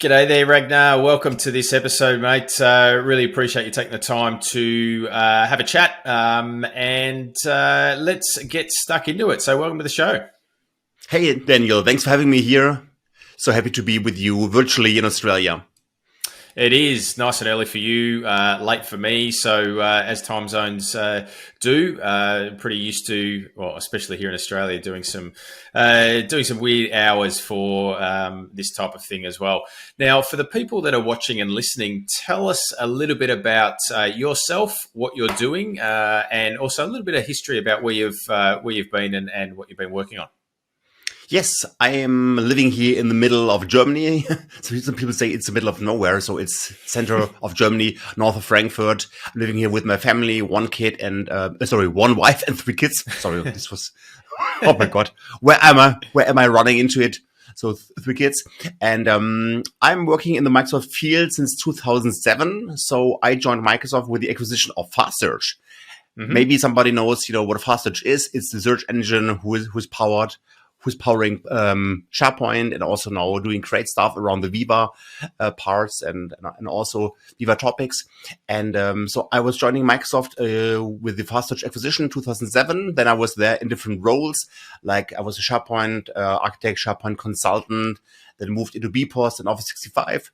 G'day there, Ragnar. Welcome to this episode, mate. Really appreciate you taking the time to have a chat and let's get stuck into it. So welcome to the show. Hey, Daniel. Thanks for having me here. So happy to be with you virtually in Australia. It is nice and early for you, late for me. So as time zones do, pretty used to, well, especially here in Australia, doing some weird hours for this type of thing as well. Now, for the people that are watching and listening, tell us a little bit about yourself, what you're doing, and also a little bit of history about where you've been and what you've been working on. Yes, I am living here in the middle of Germany. So some people say it's the middle of nowhere. So it's center of Germany, north of Frankfurt. I'm living here with my family, one wife and 3 kids. Sorry, this was, oh my God. Where am I running into it? So 3 kids. And I'm working in the Microsoft field since 2007. So I joined Microsoft with the acquisition of Fast Search. Mm-hmm. Maybe somebody knows, what Fast Search is. It's the search engine who's powering SharePoint and also now doing great stuff around the Viva parts and also Viva topics. And so I was joining Microsoft with the Fast Search acquisition in 2007. Then I was there in different roles, like I was a SharePoint architect, SharePoint consultant, then moved into bpost and Office 65.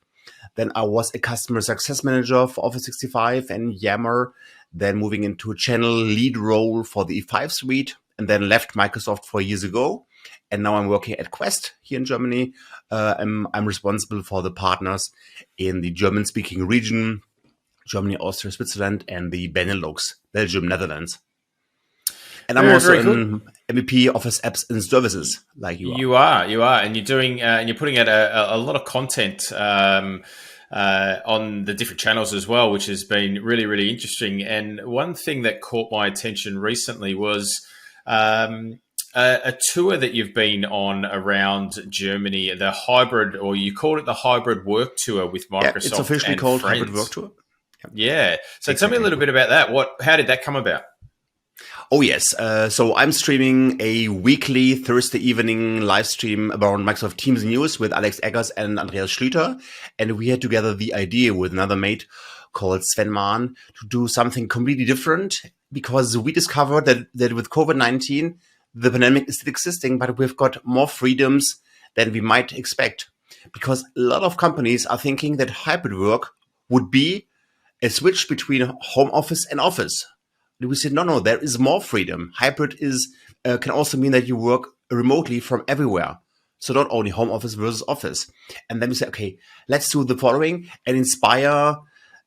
Then I was a customer success manager for Office 65 and Yammer, then moving into a channel lead role for the E5 suite, and then left Microsoft 4 years ago. And now I'm working at Quest here in Germany. I'm responsible for the partners in the German-speaking region, Germany, Austria, Switzerland, and the Benelux, Belgium, Netherlands. And I'm also an MVP Office Apps and Services, like you are. You are, and you're doing, and you're putting out a lot of content on the different channels as well, which has been really, really interesting. And one thing that caught my attention recently was a tour that you've been on around Germany, the hybrid, or you called it the hybrid work tour with Microsoft. Yeah, it's officially called hybrid work tour. Yeah. So exactly. Tell me a little bit about that. How did that come about? Oh, yes. So I'm streaming a weekly Thursday evening live stream about Microsoft Teams news with Alex Eggers and Andreas Schlüter. And we had together the idea with another mate called Sven Mahn to do something completely different, because we discovered that with COVID-19, the pandemic is still existing, but we've got more freedoms than we might expect, because a lot of companies are thinking that hybrid work would be a switch between home office and office. And we said, no, there is more freedom. Hybrid can also mean that you work remotely from everywhere. So not only home office versus office. And then we said, okay, let's do the following and inspire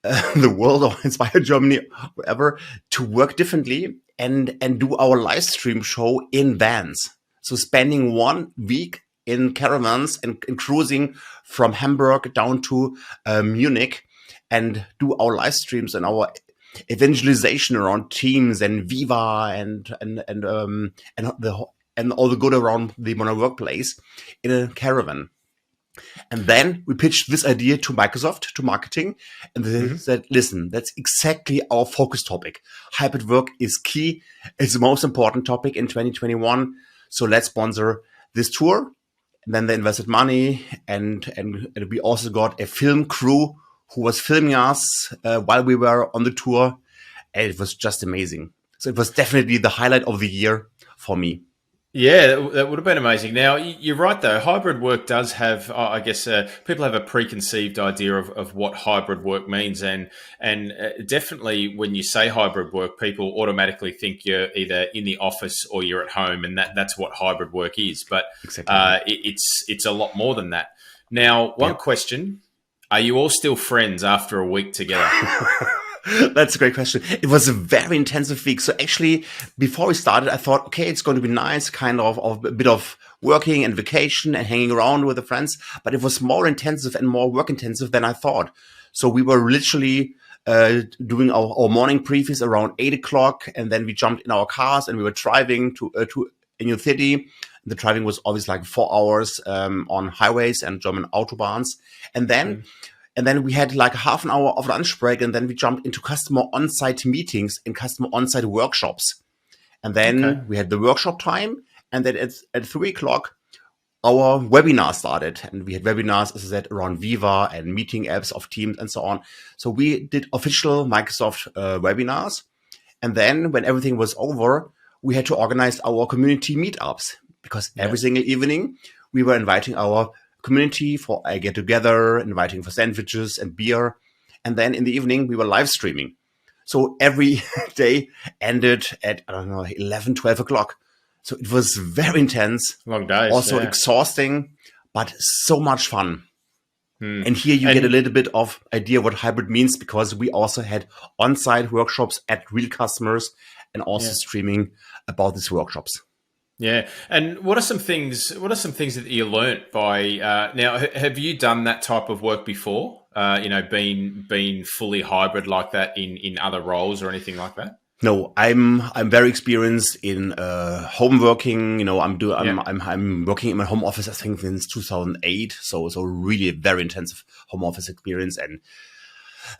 the world or inspire Germany, whatever, to work differently and do our live stream show in vans. So spending 1 week in caravans and cruising from Hamburg down to Munich and do our live streams and our evangelization around Teams and Viva and all the good around the modern workplace in a caravan. And then we pitched this idea to Microsoft, to marketing, and they said, listen, that's exactly our focus topic. Hybrid work is key. It's the most important topic in 2021. So let's sponsor this tour. And then they invested money, and we also got a film crew who was filming us while we were on the tour. And it was just amazing. So it was definitely the highlight of the year for me. Yeah, that would have been amazing. Now, you're right, though. Hybrid work does have, I guess, people have a preconceived idea of what hybrid work means. And definitely when you say hybrid work, people automatically think you're either in the office or you're at home. And that's what hybrid work is. But exactly. It's a lot more than that. Now, one question. Are you all still friends after a week together? That's a great question. It was a very intensive week. So actually, before we started, I thought, okay, it's going to be nice, kind of a bit of working and vacation and hanging around with the friends. But it was more intensive and more work intensive than I thought. So we were literally doing our morning previews around 8 o'clock. And then we jumped in our cars and we were driving to a new city. The driving was always like 4 hours on highways and German autobahns. And then we had like half an hour of lunch break, and then we jumped into customer on-site meetings and customer on-site workshops. And then we had the workshop time, and then at 3 o'clock, our webinar started, and we had webinars, as I said, around Viva and meeting apps of Teams and so on. So we did official Microsoft webinars. And then when everything was over, we had to organize our community meetups, because every single evening we were inviting our community for a get together, inviting for sandwiches and beer. And then in the evening we were live streaming. So every day ended at, I don't know, 11, 12 o'clock. So it was very intense, Long days, also exhausting, but so much fun. And here you And- get a little bit of idea what hybrid means, because we also had on-site workshops at real customers and also streaming about these workshops. Yeah, and what are some things? What are some things that you learnt by now? Have you done that type of work before? Been fully hybrid like that in other roles or anything like that? No, I'm very experienced in home working. You know, I'm working in my home office, I think, since 2008. So really a very intensive home office experience. And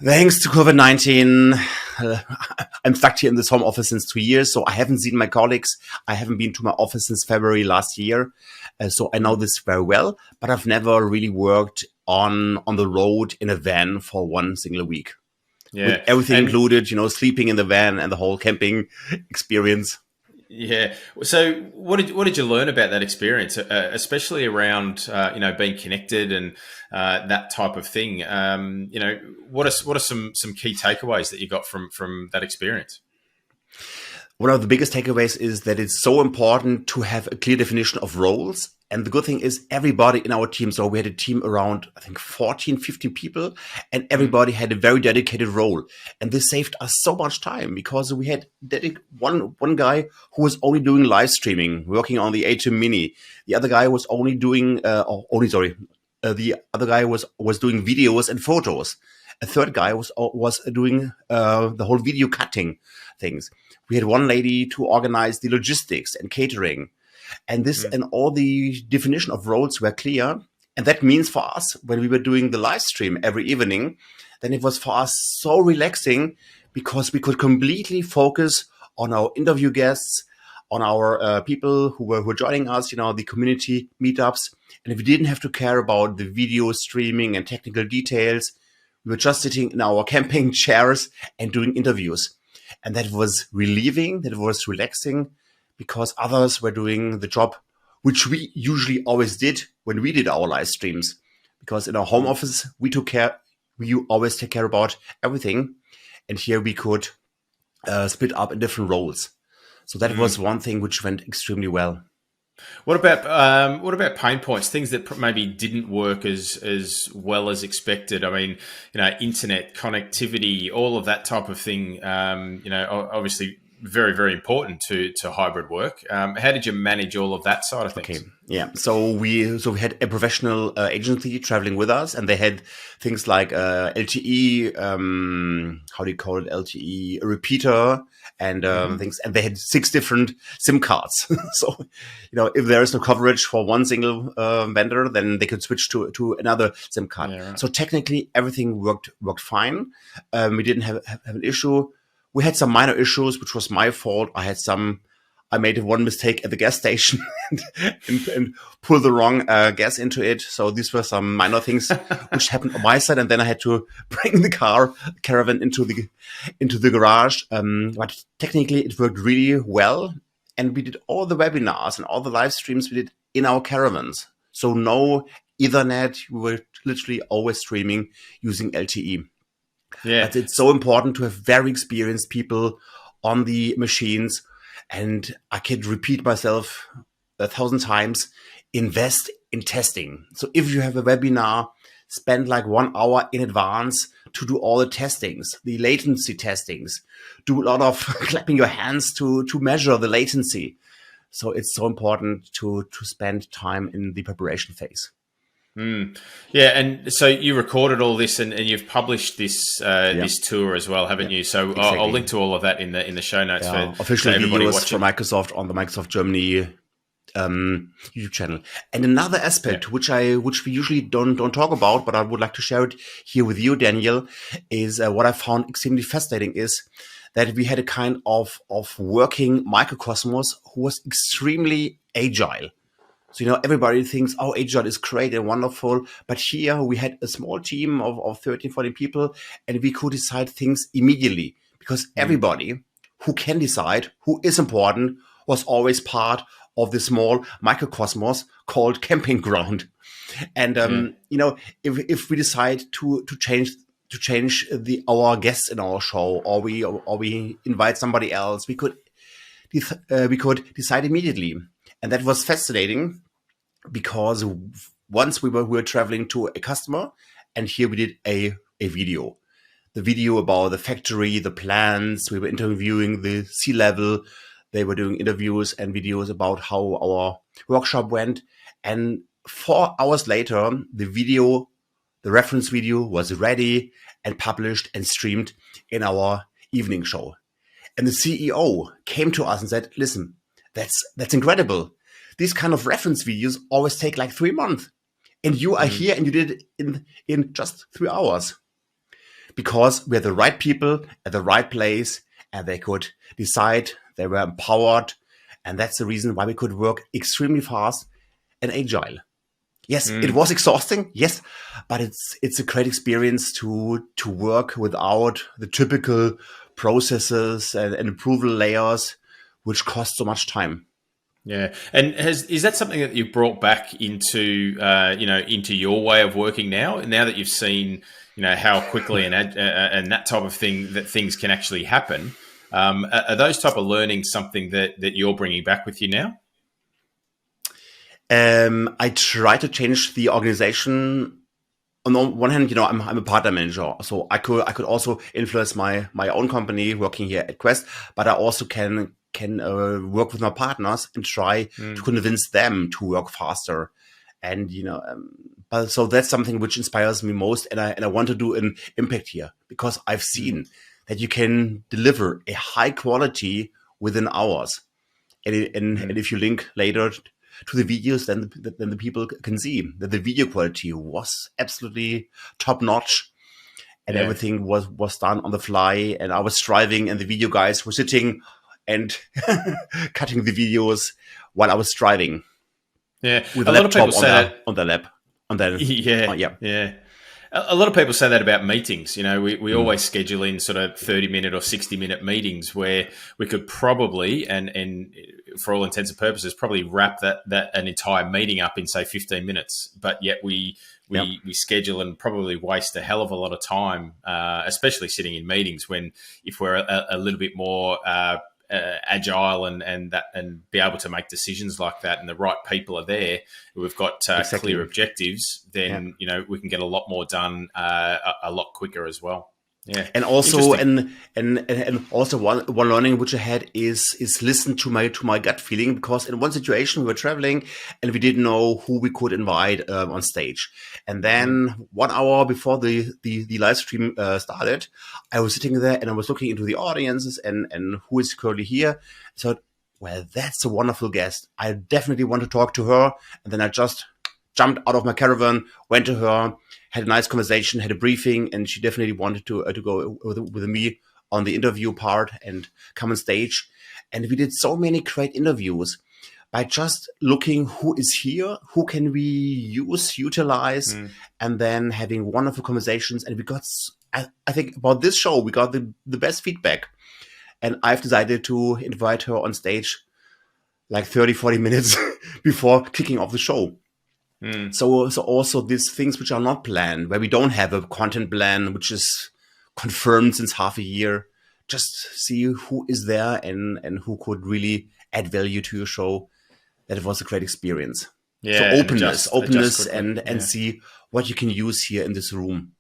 thanks to COVID-19, I'm stuck here in this home office since 2 years. So I haven't seen my colleagues. I haven't been to my office since February last year. So I know this very well, but I've never really worked on the road in a van for one single week. Yeah, with everything included, sleeping in the van and the whole camping experience. Yeah. So, what did you learn about that experience, especially around being connected and that type of thing? What are some key takeaways that you got from that experience? One of the biggest takeaways is that it's so important to have a clear definition of roles. And the good thing is everybody in our team, so we had a team around, I think, 14, 15 people, and everybody had a very dedicated role. And this saved us so much time, because we had one guy who was only doing live streaming, working on the A2 Mini. The other guy was only doing, the other guy was doing videos and photos. A third guy was doing the whole video cutting things. We had one lady to organize the logistics and catering. And this and all the definition of roles were clear. And that means for us, when we were doing the live stream every evening, then it was for us so relaxing, because we could completely focus on our interview guests, on our people who were joining us, the community meetups. And we didn't have to care about the video streaming and technical details. We were just sitting in our camping chairs and doing interviews. And that was relieving, that was relaxing, because others were doing the job, which we usually always did when we did our live streams. Because in our home office, we always take care about everything. And here we could split up in different roles. So that was one thing which went extremely well. What about pain points? Things that maybe didn't work as well as expected. I mean, internet connectivity, all of that type of thing. Obviously very, very important to hybrid work. How did you manage all of that side of things? Okay, yeah. So we had a professional agency traveling with us, and they had things like LTE. How do you call it? LTE, a repeater, and things. And they had 6 different SIM cards. So, if there is no coverage for one single vendor, then they could switch to another SIM card. Yeah, right. So technically, everything worked fine. We didn't have an issue. We had some minor issues, which was my fault. I made one mistake at the gas station and pulled the wrong gas into it. So these were some minor things which happened on my side. And then I had to bring the caravan into the garage. But technically it worked really well. And we did all the webinars and all the live streams we did in our caravans. So no Ethernet. We were literally always streaming using LTE. Yeah, but it's so important to have very experienced people on the machines. And I can repeat myself 1,000 times, invest in testing. So if you have a webinar, spend like 1 hour in advance to do all the testings, the latency testings, do a lot of clapping your hands to measure the latency. So it's so important to spend time in the preparation phase. Yeah, and so you recorded all this, and you've published this this tour as well, haven't you? So exactly. I'll link to all of that in the show notes for official videos for Microsoft on the Microsoft Germany YouTube channel. And another aspect which we usually don't talk about, but I would like to share it here with you, Daniel, is what I found extremely fascinating is that we had a kind of working microcosmos who was extremely agile. So, everybody thinks, oh, agile is great and wonderful. But here we had a small team of 13, 14 people, and we could decide things immediately because everybody who can decide, who is important, was always part of the small microcosmos called camping ground. And, if we decide to change our guests in our show, or we invite somebody else, we could decide immediately. And that was fascinating because once we were traveling to a customer, and here we did a video. The video about the factory, the plans. We were interviewing the C-level. They were doing interviews and videos about how our workshop went. And 4 hours later, the reference video was ready and published and streamed in our evening show. And the CEO came to us and said, listen, that's incredible. These kind of reference videos always take like 3 months. And you are here and you did it in just 3 hours. Because we had the right people at the right place and they could decide, they were empowered. And that's the reason why we could work extremely fast and agile. Yes, it was exhausting. Yes, but it's a great experience to work without the typical processes and approval layers, which cost so much time. Yeah, and is that something that you've brought back into into your way of working now? Now that you've seen how quickly and that type of thing that things can actually happen, are those type of learnings something that you're bringing back with you now? I try to change the organization. On the one hand, I'm a partner manager, so I could also influence my own company working here at Quest, but I also can work with my partners and try to convince them to work faster. And but so that's something which inspires me most, and I want to do an impact here because I've seen that you can deliver a high quality within hours, and if you link later to the videos, then the people can see that the video quality was absolutely top notch, and everything was done on the fly. And I was driving, and the video guys were sitting and cutting the videos while I was driving. Yeah, with a lot of people say that on the lap. Yeah. A lot of people say that about meetings. We always schedule in sort of 30-minute or 60-minute meetings where we could probably, and for all intents and purposes, probably wrap that an entire meeting up in, say, 15 minutes. But yet we schedule and probably waste a hell of a lot of time, especially sitting in meetings when if we're a little bit more agile and be able to make decisions like that, and the right people are there, we've got clear objectives, then we can get a lot more done a lot quicker as well. Yeah, and also and also one learning which I had is listen to my gut feeling, because in one situation we were traveling and we didn't know who we could invite on stage, and then 1 hour before the live stream started, I was sitting there and I was looking into the audiences and who is currently here. So, well, that's a wonderful guest. I definitely want to talk to her, and then I just jumped out of my caravan, went to her, had a nice conversation, had a briefing, and she definitely wanted to go with me on the interview part and come on stage. And we did so many great interviews by just looking who is here, who can we utilize, and then having wonderful conversations. And we got, I think about this show, we got the best feedback. And I've decided to invite her on stage like 30, 40 minutes before kicking off the show. So also these things which are not planned, where we don't have a content plan, which is confirmed since half a year, just see who is there and who could really add value to your show. That was a great experience. Yeah, so openness and see what you can use here in this room.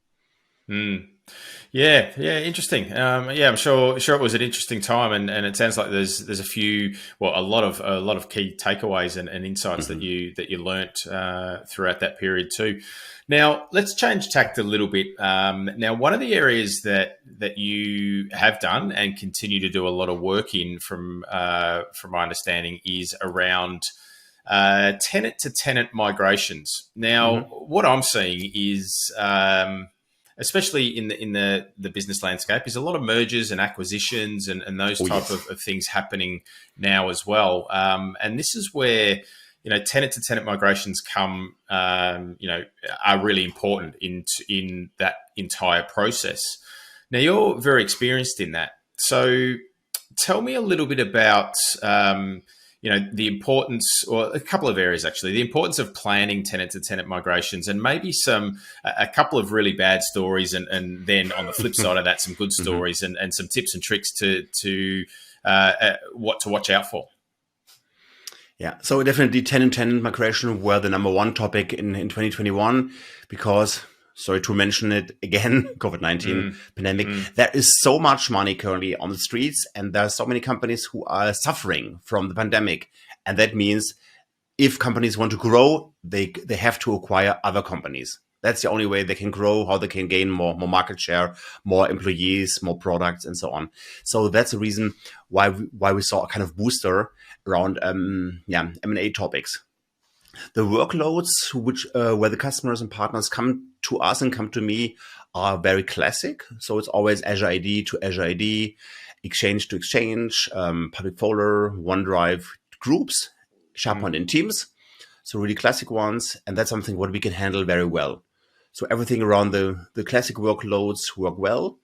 Yeah, interesting. I'm sure it was an interesting time, and it sounds like there's a lot of key takeaways and insights that you learnt throughout that period too. Now let's change tact a little bit. Now, one of the areas that you have done and continue to do a lot of work in, from my understanding, is around tenant to tenant migrations. Now, what I'm seeing is, especially in the business landscape, is a lot of mergers and acquisitions and those type of things happening now as well. And this is where, tenant to tenant migrations are really important in that entire process. Now, you're very experienced in that. So tell me a little bit about, the importance, or a couple of areas actually, the importance of planning tenant to tenant migrations, and maybe a couple of really bad stories, and then on the flip side of that, some good stories, and some tips and tricks to what to watch out for. Yeah, so definitely tenant migration were the number one topic in 2021 because, sorry to mention it again, COVID-19 pandemic. There is so much money currently on the streets, and there are so many companies who are suffering from the pandemic. And that means if companies want to grow, they have to acquire other companies. That's the only way they can grow, how they can gain more market share, more employees, more products, and so on. So that's the reason why we saw a kind of booster around M&A topics. The workloads where the customers and partners come to us and come to me are very classic. So it's always Azure AD to Azure AD, Exchange to Exchange, public folder, OneDrive, groups, SharePoint and Teams. So really classic ones. And that's something what we can handle very well. So everything around the classic workloads work well.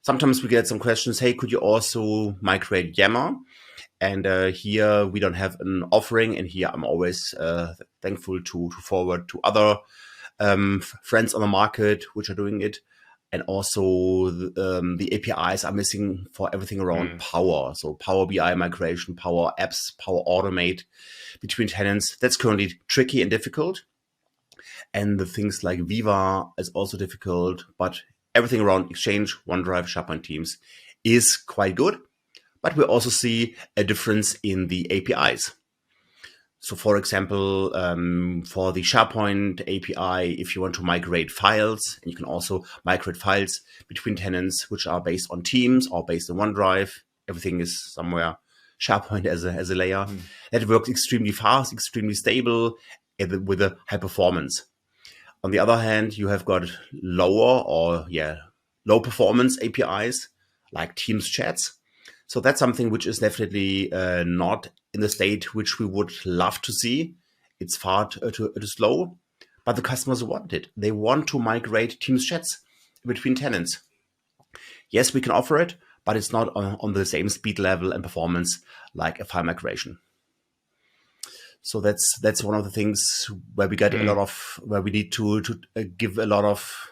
Sometimes we get some questions, hey, could you also migrate Yammer? And here we don't have an offering. And here I'm always thankful to forward to other friends on the market which are doing it. And also the APIs are missing for everything around Power. So Power BI migration, Power Apps, Power Automate between tenants. That's currently tricky and difficult. And the things like Viva is also difficult, but everything around Exchange, OneDrive, SharePoint, Teams is quite good. But we also see a difference in the APIs. So for example, for the SharePoint API, if you want to migrate files, and you can also migrate files between tenants, which are based on Teams or based on OneDrive, everything is somewhere SharePoint as a layer. That works extremely fast, extremely stable, with a high performance. On the other hand, you have got low performance APIs like Teams chats. So that's something which is definitely not in the state which we would love to see. It's far too slow, but the customers want it. They want to migrate Teams chats between tenants. Yes, we can offer it, but it's not on the same speed level and performance like a file migration. So that's one of the things where we get a lot of, where we need to give a lot of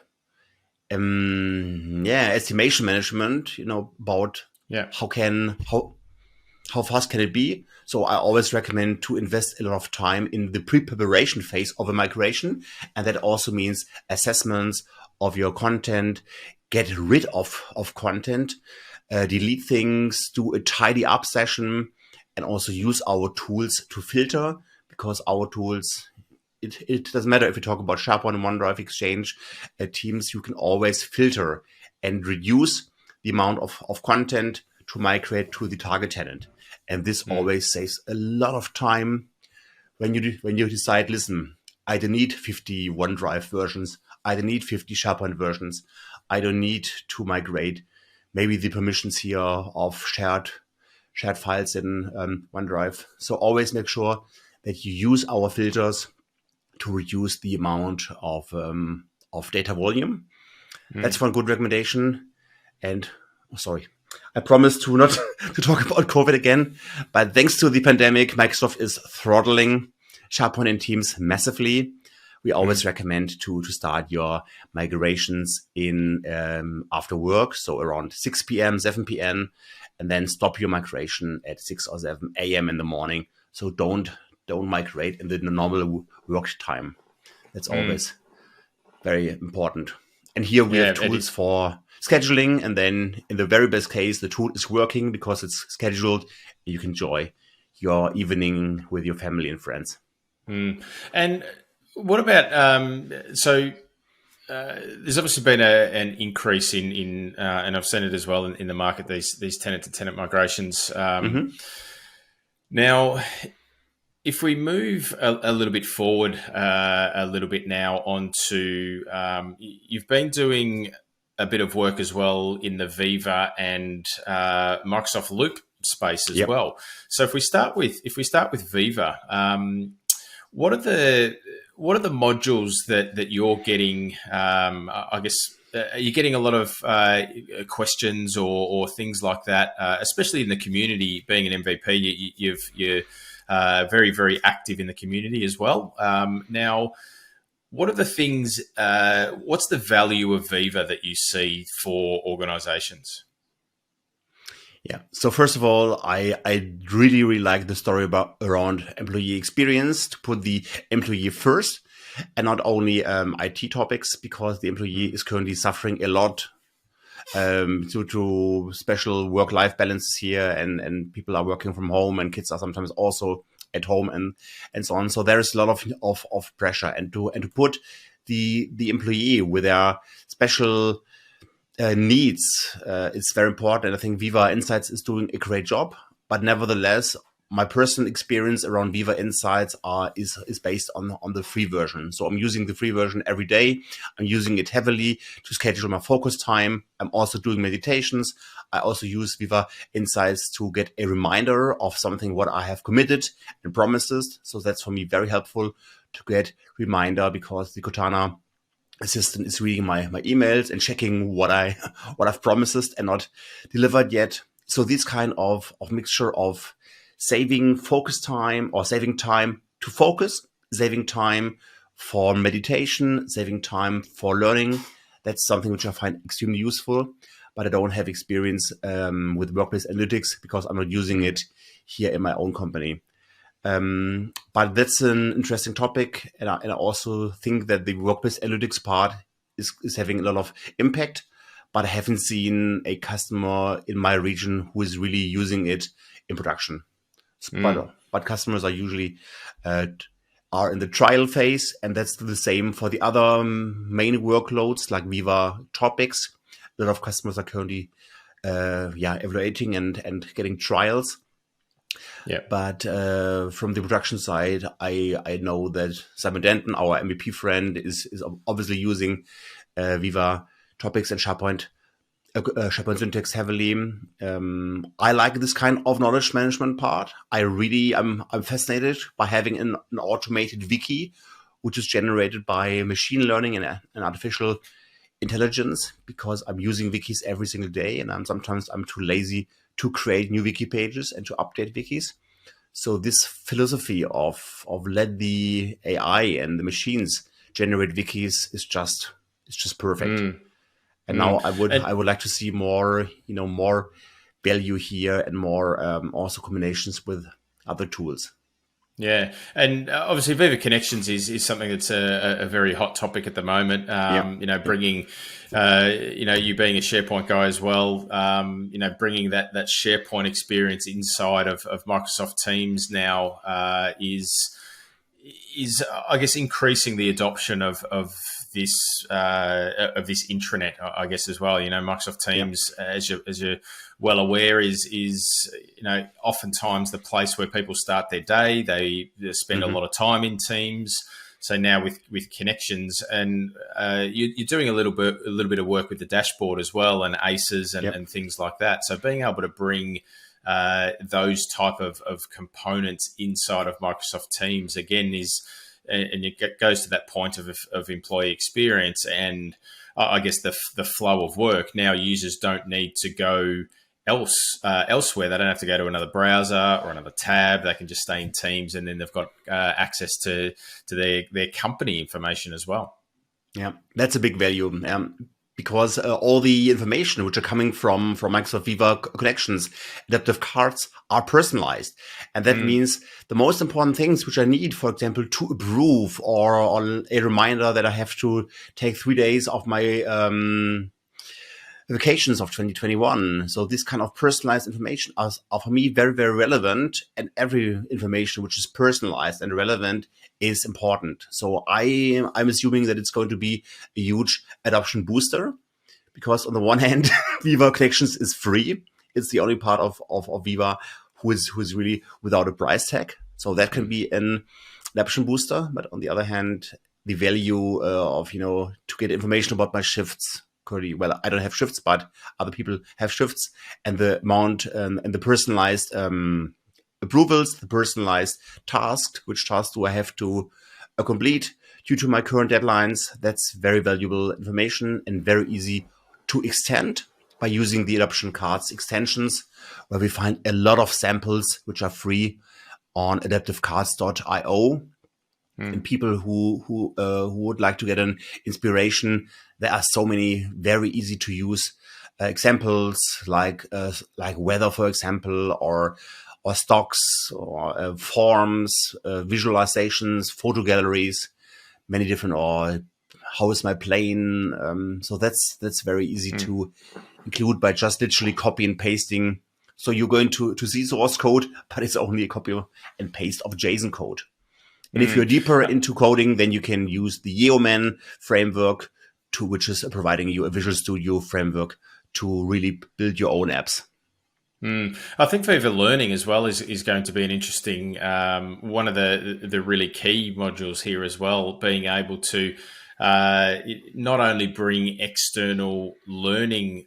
estimation management, about how fast can it be. So I always recommend to invest a lot of time in the pre-preparation phase of a migration. And that also means assessments of your content, get rid of content, delete things, do a tidy up session, and also use our tools to filter, because our tools, it doesn't matter if you talk about SharePoint, OneDrive, Exchange, Teams, you can always filter and reduce the amount of content to migrate to the target tenant. And this always saves a lot of time when you decide, listen, I don't need 50 OneDrive versions. I don't need 50 SharePoint versions. I don't need to migrate maybe the permissions here of shared files in OneDrive. So always make sure that you use our filters to reduce the amount of data volume. That's one good recommendation. And sorry, I promise to not to talk about COVID again. But thanks to the pandemic, Microsoft is throttling SharePoint and Teams massively. We always recommend to start your migrations in after work, so around 6 p.m., 7 p.m., and then stop your migration at 6 or 7 a.m. in the morning. So don't migrate in the normal work time. That's always very important. And here we have tools for scheduling, and then in the very best case, the tool is working because it's scheduled. You can enjoy your evening with your family and friends. And what about there's obviously been an increase in and I've seen it as well in the market, these tenant to tenant migrations. Now, if we move a little bit forward, a little bit now onto, you've been doing a bit of work as well in the Viva and Microsoft Loop space as well. So if we start with Viva, What are the modules that you're getting? I guess are you getting a lot of questions or things like that, especially in the community? Being an MVP, you're very very active in the community as well. Now, what are the things? What's the value of Viva that you see for organisations? Yeah. So first of all, I really, really like the story about around employee experience, to put the employee first and not only IT topics, because the employee is currently suffering a lot due to special work-life balances here, and people are working from home, and kids are sometimes also at home, and so on. So there is a lot of pressure, and to put the employee with their special needs, it's very important. And I think Viva Insights is doing a great job. But nevertheless, my personal experience around Viva Insights is based on the free version. So I'm using the free version every day. I'm using it heavily to schedule my focus time. I'm also doing meditations. I also use Viva Insights to get a reminder of something what I have committed and promises. So that's for me very helpful to get reminder, because the Cortana assistant is reading my emails and checking what I've promised and not delivered yet. So this kind of mixture of saving focus time, or saving time to focus, saving time for meditation, saving time for learning, that's something which I find extremely useful. But I don't have experience with workplace analytics, because I'm not using it here in my own company. But that's an interesting topic, and I also think that the workplace analytics part is having a lot of impact. But I haven't seen a customer in my region who is really using it in production. But customers are usually are in the trial phase, and that's the same for the other main workloads like Viva Topics. A lot of customers are currently evaluating and getting trials. Yeah. But from the production side, I know that Simon Denton, our MVP friend, is obviously using Viva Topics and SharePoint syntax heavily. I like this kind of knowledge management part. I'm fascinated by having an automated wiki, which is generated by machine learning and artificial intelligence, because I'm using wikis every single day, and sometimes I'm too lazy to create new wiki pages and to update wikis. So this philosophy of let the AI and the machines generate wikis is just perfect. And now I would like to see more more value here, and more also combinations with other tools. Yeah, and obviously Viva Connections is something that's a very hot topic at the moment. Bringing, you being a SharePoint guy as well, bringing that SharePoint experience inside of Microsoft Teams now is I guess increasing the adoption of this intranet, I guess, as well. Microsoft Teams, as you're well aware, is oftentimes the place where people start their day. They spend a lot of time in Teams. So now with connections, and you're doing a little bit of work with the dashboard as well, and ACEs and things like that. So being able to bring those type of components inside of Microsoft Teams again and it goes to that point of employee experience, and I guess the flow of work. Now users don't need to go elsewhere. They don't have to go to another browser or another tab. They can just stay in Teams, and then they've got access to their company information as well. Yeah, that's a big value. Because all the information which are coming from Microsoft Viva Connections, adaptive cards, are personalized. And that means the most important things which I need, for example, to approve, or a reminder that I have to take 3 days of my vacations of 2021. So this kind of personalized information are for me very, very relevant, and every information which is personalized and relevant is important. So I'm assuming that it's going to be a huge adoption booster, because on the one hand, Viva Connections is free. It's the only part of Viva who is really without a price tag. So that can be an adoption booster. But on the other hand, the value of, to get information about my shifts, well, I don't have shifts, but other people have shifts, and the amount and the personalized approvals, the personalized tasks, which tasks do I have to complete due to my current deadlines. That's very valuable information and very easy to extend by using the adoption cards extensions, where we find a lot of samples which are free on adaptivecards.io. And people who would like to get an inspiration, there are so many very easy to use examples like weather, for example, or stocks, or forms, visualizations, photo galleries, many different, or how is my plane? So that's very easy to include by just literally copy and pasting. So you're going to see source code, but it's only a copy and paste of JSON code. And if you're deeper into coding, then you can use the Yeoman framework, which is providing you a Visual Studio framework to really build your own apps. I think Viva Learning as well is going to be an interesting one of the really key modules here as well, being able to not only bring external learning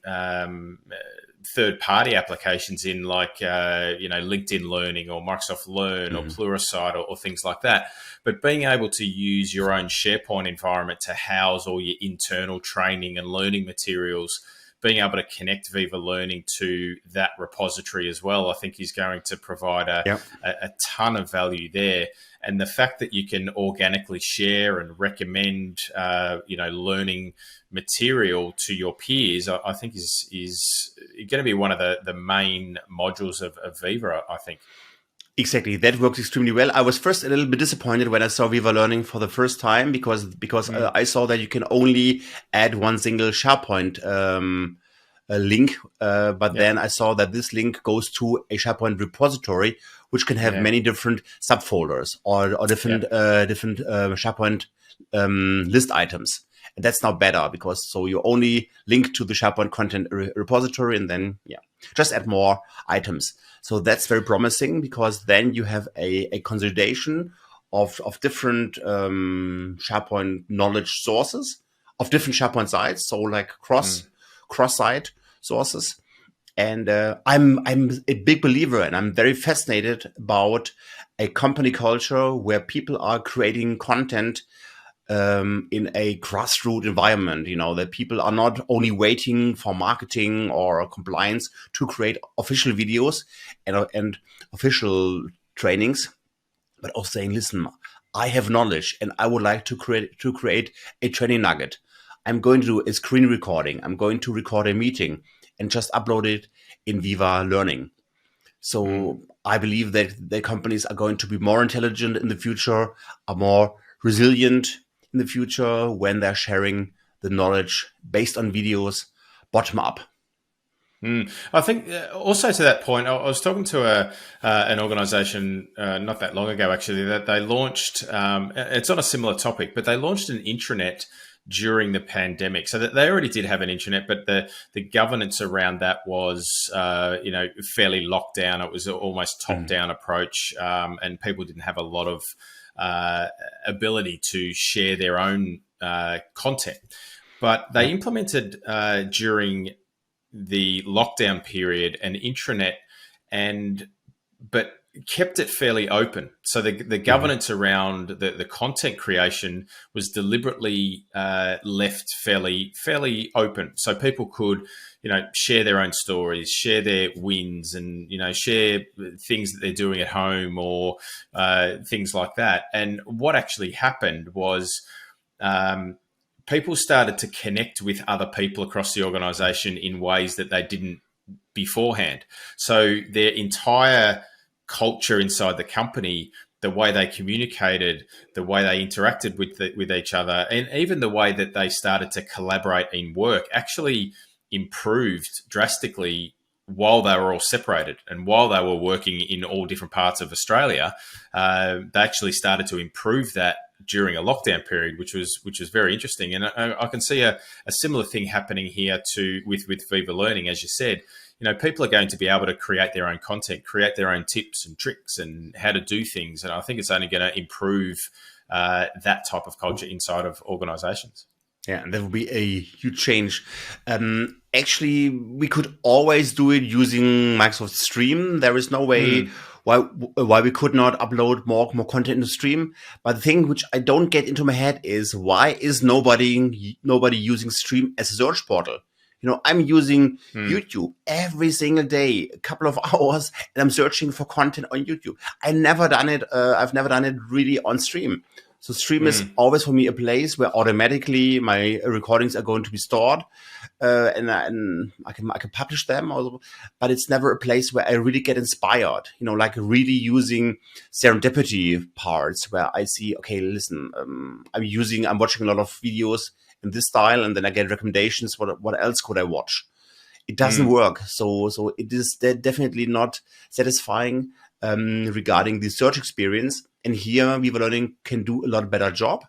third-party applications in, like LinkedIn Learning or Microsoft Learn or Pluralsight or things like that, but being able to use your own SharePoint environment to house all your internal training and learning materials, being able to connect Viva Learning to that repository as well, I think is going to provide a ton of value there. And the fact that you can organically share and recommend, learning material to your peers, I think is going to be one of the main modules of Viva, I think. Exactly. That works extremely well. I was first a little bit disappointed when I saw Viva Learning for the first time because I saw that you can only add one single SharePoint link. But then I saw that this link goes to a SharePoint repository, which can have many different subfolders or different SharePoint list items. And that's now better because so you only link to the SharePoint content repository and then just add more items. So that's very promising because then you have a consolidation of different SharePoint knowledge sources of different SharePoint sites. So like cross-site sources. And I'm a big believer and I'm very fascinated about a company culture where people are creating content in a grassroots environment, that people are not only waiting for marketing or compliance to create official videos and official trainings, but also saying, listen, I have knowledge and I would like to create a training nugget. I'm going to do a screen recording. I'm going to record a meeting and just upload it in Viva Learning. So I believe that the companies are going to be more intelligent in the future, are more resilient in the future when they're sharing the knowledge based on videos bottom up. I think also to that point, I was talking to an organization not that long ago, actually, that they launched, it's on a similar topic, but they launched an intranet during the pandemic. So that they already did have an intranet, but the governance around that was, fairly locked down. It was almost top-down approach, and people didn't have a lot of ability to share their own content. But they implemented during the lockdown period an intranet, but kept it fairly open. So the governance around the content creation was deliberately left fairly open, so people could share their own stories, share their wins, and share things that they're doing at home or things like that. And what actually happened was people started to connect with other people across the organization in ways that they didn't beforehand. So their entire culture inside the company, the way they communicated, the way they interacted with each other, and even the way that they started to collaborate in work actually improved drastically while they were all separated and while they were working in all different parts of Australia. They actually started to improve that during a lockdown period, which was very interesting. And I can see a similar thing happening here with Viva Learning, as you said. People are going to be able to create their own content, create their own tips and tricks and how to do things. And I think it's only going to improve that type of culture inside of organizations. Yeah, and that would be a huge change. Actually, we could always do it using Microsoft Stream. There is no way why we could not upload more content into stream. But the thing which I don't get into my head is, why is nobody using stream as a search portal? I'm using YouTube every single day, a couple of hours, and I'm searching for content on YouTube. I've never done it really on stream. So stream is always for me a place where automatically my recordings are going to be stored, and I can publish them. Also, but it's never a place where I really get inspired. Like really using serendipity parts where I see, okay, listen, I'm watching a lot of videos in this style, and then I get recommendations. What else could I watch? It doesn't work. So it is definitely not satisfying regarding the search experience. And here Viva Learning can do a lot better job,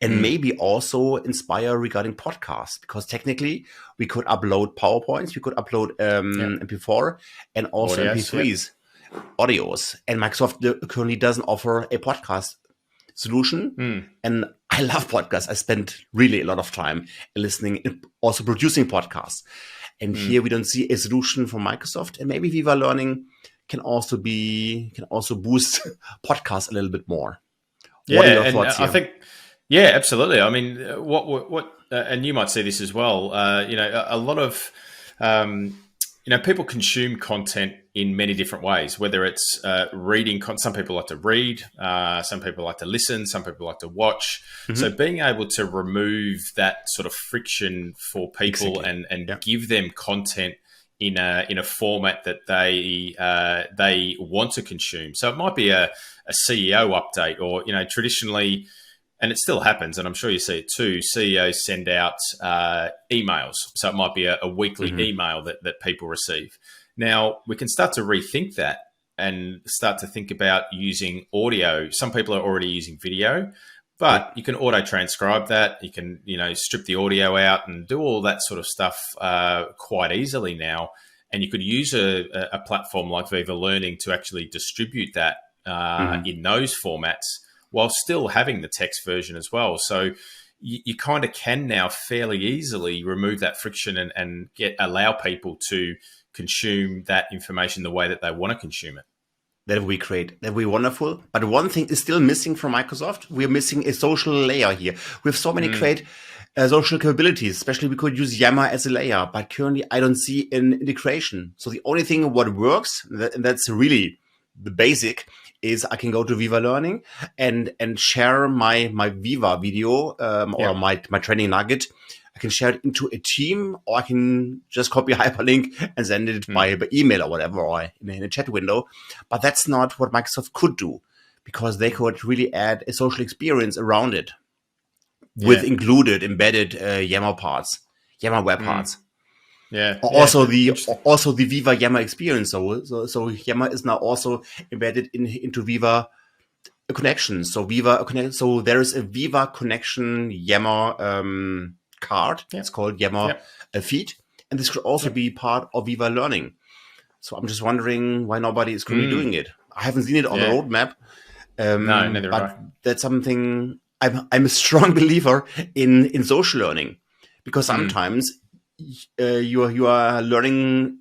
and maybe also inspire regarding podcasts, because technically we could upload PowerPoints, we could upload MP4 and also audios, MP3s, audios. And Microsoft currently doesn't offer a podcast solution. And I love podcasts. I spend really a lot of time listening and also producing podcasts. And here we don't see a solution from Microsoft. And maybe Viva Learning can also boost podcasts a little bit more. What are your thoughts here? I think, absolutely. I mean, what and you might see this as well. A lot of people consume content in many different ways. Whether it's reading, some people like to read, some people like to listen, some people like to watch. So being able to remove that sort of friction for people and give them content in a format that they want to consume. So it might be a CEO update, or traditionally, and it still happens, and I'm sure you see it too, CEOs send out emails. So it might be a weekly email that people receive. Now we can start to rethink that and start to think about using audio. Some people are already using video, but you can auto transcribe that. You can, strip the audio out and do all that sort of stuff quite easily now. And you could use a platform like Viva Learning to actually distribute that in those formats, while still having the text version as well. So you kind of can now fairly easily remove that friction and allow people to consume that information the way that they want to consume it. That would be great. That would be wonderful. But one thing is still missing from Microsoft. We're missing a social layer here. We have so many great social capabilities, especially we could use Yammer as a layer. But currently, I don't see an integration. So the only thing what works, and that's really the basic, is I can go to Viva Learning and share my Viva video or my training nugget. I can share it into a team, or I can just copy a hyperlink and send it by email or whatever, or in a chat window. But that's not what Microsoft could do, because they could really add a social experience around it with embedded Yammer parts, Yammer web parts. Also the Viva Yammer experience. So Yammer is now also embedded into Viva Connection. So So there is a Viva Connection Yammer card. It's called Yammer Feed, and this could also be part of Viva Learning. So I'm just wondering why nobody is currently doing it. I haven't seen it on the roadmap. No, neither but have I. That's something I'm a strong believer in social learning, because sometimes you are learning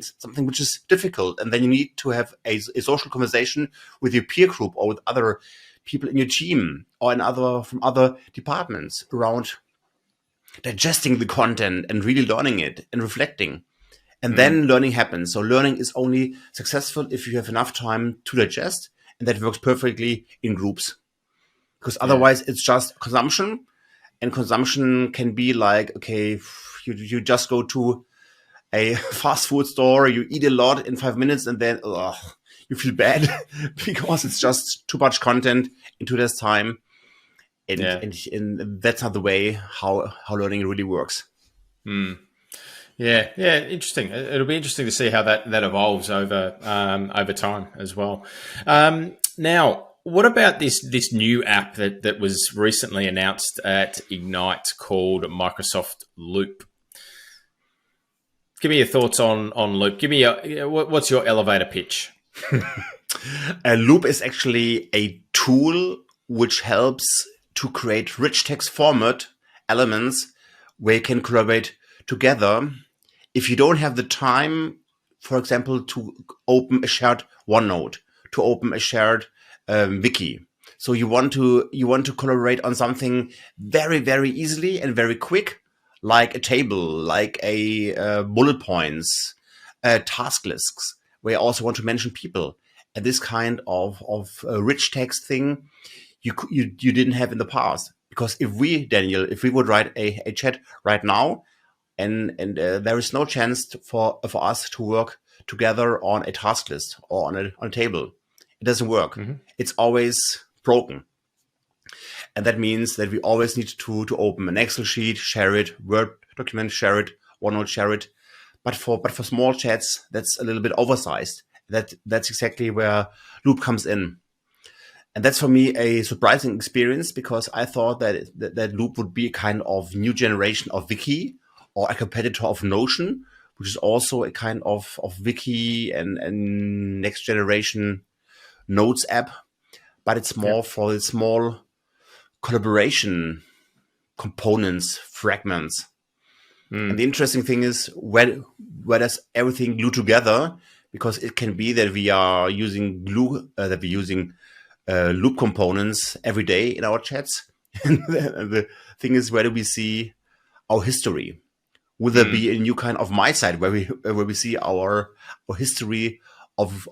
something which is difficult, and then you need to have a social conversation with your peer group or with other people in your team or from other departments around digesting the content and really learning it and reflecting. And then learning happens. So learning is only successful if you have enough time to digest, and that works perfectly in groups. Because otherwise it's just consumption, and consumption can be like, okay, you just go to a fast food store, you eat a lot in 5 minutes, and then you feel bad because it's just too much content in today's time. And that's not the way how learning really works. Yeah, interesting. It'll be interesting to see how that evolves over time as well. Now, what about this new app that was recently announced at Ignite called Microsoft Loop? Give me your thoughts on Loop. Give me what's your elevator pitch? A Loop is actually a tool which helps to create rich text format elements where you can collaborate together. If you don't have the time for example, to open a shared OneNote, to open a shared wiki. So you want to collaborate on something very, very easily and very quick, like a table, like a bullet points, task lists, where you also want to mention people. And this kind of rich text thing you didn't have in the past. Because if we, Daniel, if we would write a chat right now, and there is no chance for us to work together on a task list or on a table, it doesn't work. Mm-hmm. It's always broken. And that means that we always need to open an Excel sheet, share it, Word document, share it, OneNote, share it. But for small chats, that's a little bit oversized. That's exactly where Loop comes in. And that's for me a surprising experience, because I thought that Loop would be a kind of new generation of Wiki, or a competitor of Notion, which is also a kind of Wiki and next generation notes app. But it's more for the small collaboration components, fragments. And the interesting thing is, where does everything glue together? Because it can be that we are using loop components every day in our chats. And the thing is, where do we see our history? Will there be a new kind of my side where we see our history of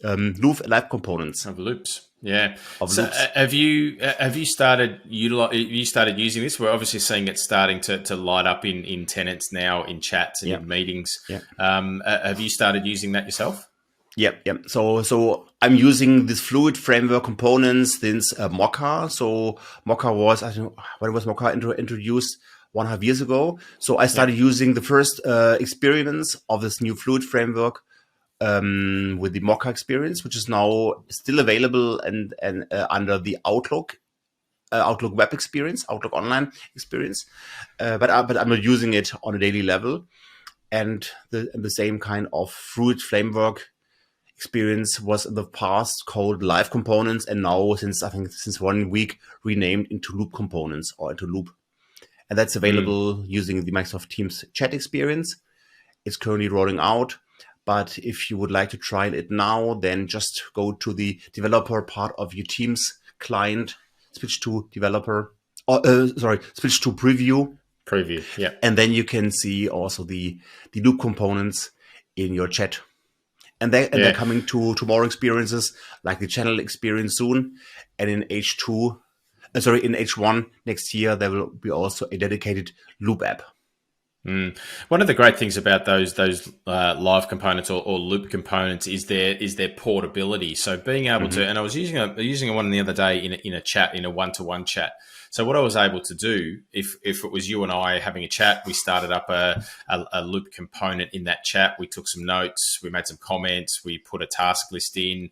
loop live components Of loops? Yeah. of So loops? have you started using this? We're obviously seeing it starting to light up in tenants now, in chats and Yeah. in meetings. Yeah. Have you started using that yourself? Yep. So I'm using this fluid framework components since Mocha. So Mocha was, I don't know, when was Mocha introduced? 1.5 years ago. So I started using the first experiments of this new fluid framework with the Mocha experience, which is now still available and under the Outlook web experience, Outlook online experience. But I'm not using it on a daily level. And the same kind of fluid framework experience was in the past called Live Components, and now since 1 week renamed into Loop Components, or into Loop. And that's available using the Microsoft Teams chat experience. It's currently rolling out. But if you would like to try it now, then just go to the developer part of your Teams client, switch to developer, switch to preview. Preview, yeah. And then you can see also the loop components in your chat. And they're coming to more experiences, like the channel experience soon. And in in H1 next year, there will be also a dedicated loop app. One of the great things about those live components or loop components is their portability. So being able to, and I was using one the other day in a chat, in a one-to-one chat. So what I was able to do, if it was you and I having a chat, we started up a loop component in that chat. We took some notes, we made some comments, we put a task list in.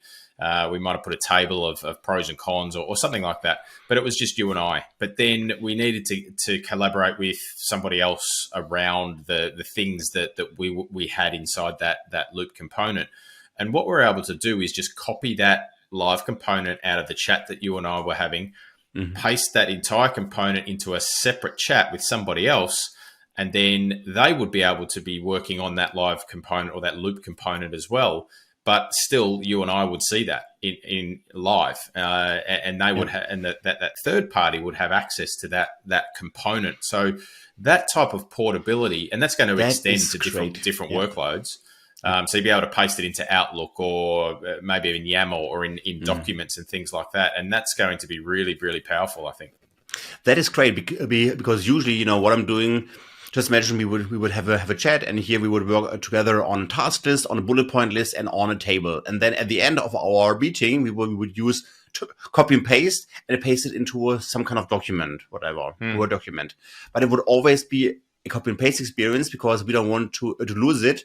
We might have put a table of pros and cons or something like that, but it was just you and I. But then we needed to collaborate with somebody else around the things that we had inside that loop component. And what we're able to do is just copy that live component out of the chat that you and I were having, paste that entire component into a separate chat with somebody else, and then they would be able to be working on that live component or that loop component as well. But still, you and I would see that in live, and they would and that third party would have access to that component. So that type of portability, and that's going to extend to different workloads. So you'll be able to paste it into Outlook, or maybe in Yammer, or in documents and things like that. And that's going to be really, really powerful, I think. That is great, because usually, what I'm doing, just imagine we would have a chat, and here we would work together on a task list, on a bullet point list, and on a table. And then at the end of our meeting, we would use copy and paste it into some kind of document, whatever, Word document. But it would always be a copy and paste experience, because we don't want to lose it,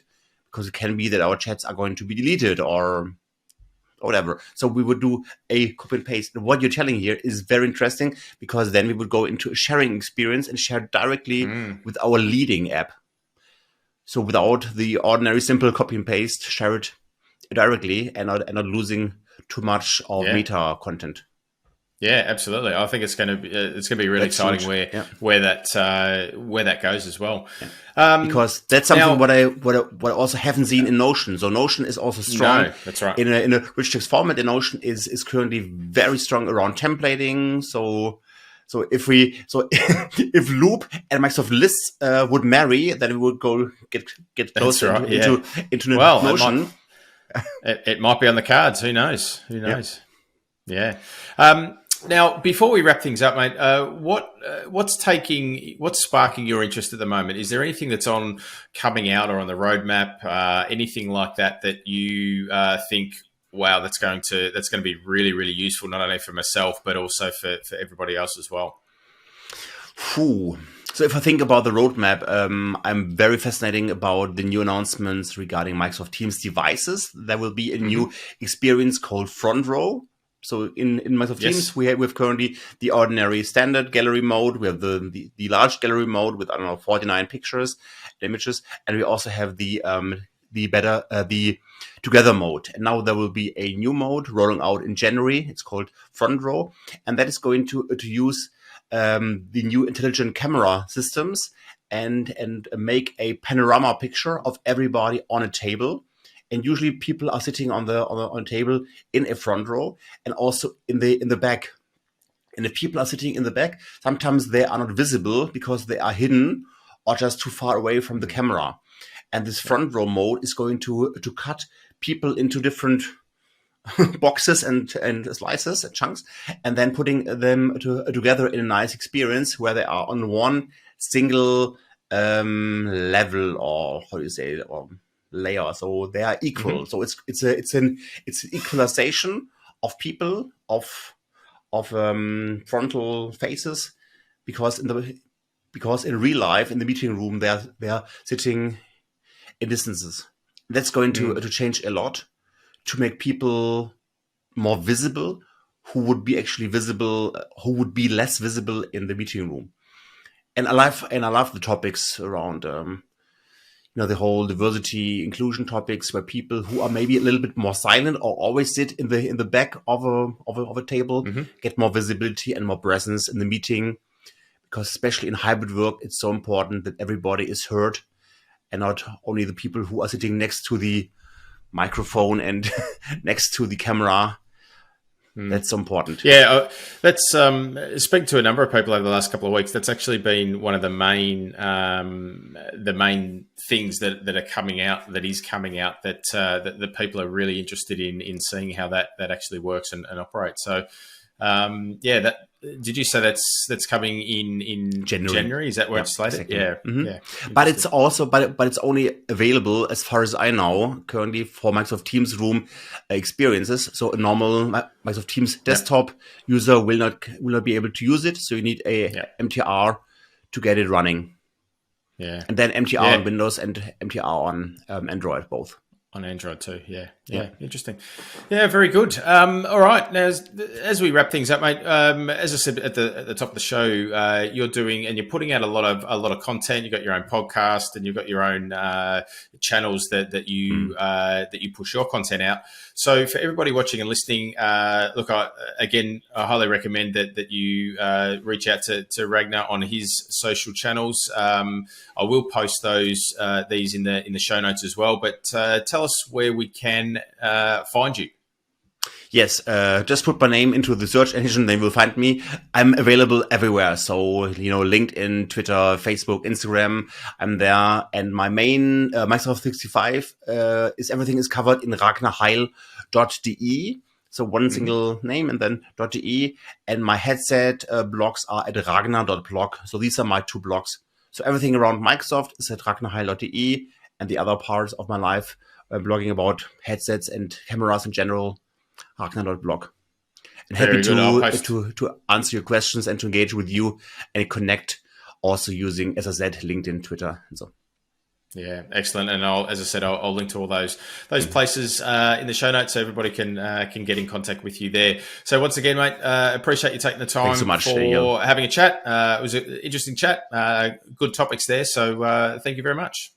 because it can be that our chats are going to be deleted or whatever. So we would do a copy and paste. And what you're telling here is very interesting, because then we would go into a sharing experience and share directly with our leading app. So without the ordinary simple copy and paste, share it directly and not losing too much of meta content. Yeah, absolutely. I think it's going to be really That's exciting huge. Yeah. where that goes as well. Yeah. Um, Because that's something now, what I also haven't seen in Notion. So Notion is also strong no, that's right. in a rich text format. And Notion is currently very strong around templating. So if if Loop and Microsoft Lists would marry, then we would get That's closer right. Yeah. into Well, Notion. it might be on the cards. Who knows? Who Yeah. knows? Yeah. Now, before we wrap things up, mate, what's sparking your interest at the moment? Is there anything that's coming out or on the roadmap? Anything like that you think, wow, that's going to be really, really useful, not only for myself but also for everybody else as well. Phew. So if I think about the roadmap, I'm very fascinating about the new announcements regarding Microsoft Teams devices. There will be a new experience called Front Row. So in Microsoft Teams, we have currently the ordinary standard gallery mode. We have the large gallery mode with, I don't know, 49 pictures, images. And we also have the together mode. And now there will be a new mode rolling out in January. It's called Front Row. And that is going to use the new intelligent camera systems and make a panorama picture of everybody on a table. And usually people are sitting on a table in a front row and also in the back. And if people are sitting in the back, sometimes they are not visible because they are hidden or just too far away from the camera. And this front row mode is going to cut people into different boxes and slices and chunks, and then putting them together in a nice experience where they are on one single level, or how do you say it, or layer. So they are equal. So it's an equalization of people of frontal faces, because in real life in the meeting room they are sitting in distances. That's going to change a lot to make people more visible who would be actually visible, who would be less visible in the meeting room. And I love the topics around the whole diversity inclusion topics, where people who are maybe a little bit more silent or always sit in the back of a table get more visibility and more presence in the meeting, because especially in hybrid work it's so important that everybody is heard and not only the people who are sitting next to the microphone and next to the camera. That's so important. Yeah, that's speaking to a number of people over the last couple of weeks. That's actually been one of the main things that are coming out. That is coming out that that people are really interested in seeing how that actually works and operates. So, that. Did you say that's coming in January? Is that where it's slated? Exactly. Yeah, yeah. But it's also but it's only available, as far as I know, currently for Microsoft Teams room experiences. So a normal Microsoft Teams desktop user will not be able to use it. So you need a MTR to get it running. Yeah, and then MTR on Windows and MTR on Android both. On Android too, yeah. Interesting. Yeah, very good. All right, now as we wrap things up, mate. As I said at the top of the show, you're doing and you're putting out a lot of content. You've got your own podcast and you've got your own channels that you push your content out. So for everybody watching and listening, look, I highly recommend that you reach out to Ragnar on his social channels. I will post these in the show notes as well. But tell us where we can find you. Yes, just put my name into the search engine, then you will find me. I'm available everywhere. So, LinkedIn, Twitter, Facebook, Instagram, I'm there. And my main Microsoft 365 everything is covered in ragnarheil.de. So one single name and then .de. And my headset blogs are at ragnar.blog. So these are my two blogs. So everything around Microsoft is at ragnarheil.de, and the other parts of my life, blogging about headsets and cameras in general, Ragnar.blog. And happy to answer your questions and to engage with you and connect, also using, as I said, LinkedIn, Twitter, and so. Yeah, excellent. And I'll link to all those places in the show notes so everybody can get in contact with you there. So once again, mate, appreciate you taking the time so much, for having a chat. It was an interesting chat. Good topics there. So thank you very much.